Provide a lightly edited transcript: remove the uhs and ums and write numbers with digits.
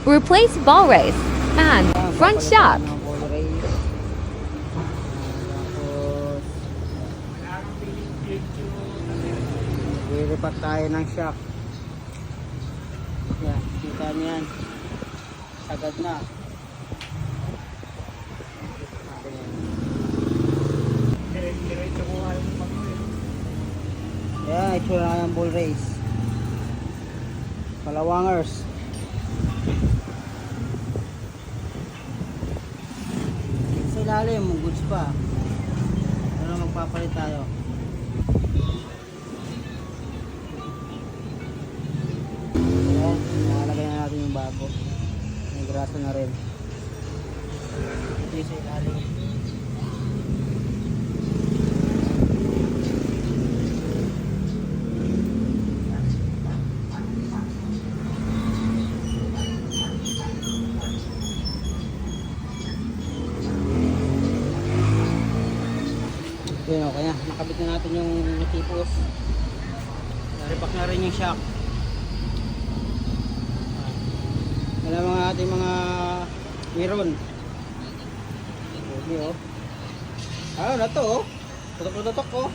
Replace ball race and front shock. Ng ball race. Tapos nag-repack tayo ng shock. Yan, kita niyo yan. Sagad na. Yan, itsura na ng ball race. Palawangers. Sa ilalim, goods pa. Ano magpapalit tayo? Ayan, nakalagay na natin yung bago. May grasa na rin. Dito sa ilalim. Yun, okay na. Nakabit na natin yung tipos. Repack na rin yung shock. Yan ang mga ating mga meron. Okay, oh. Ano na to, oh. Tutok-tutok, oh.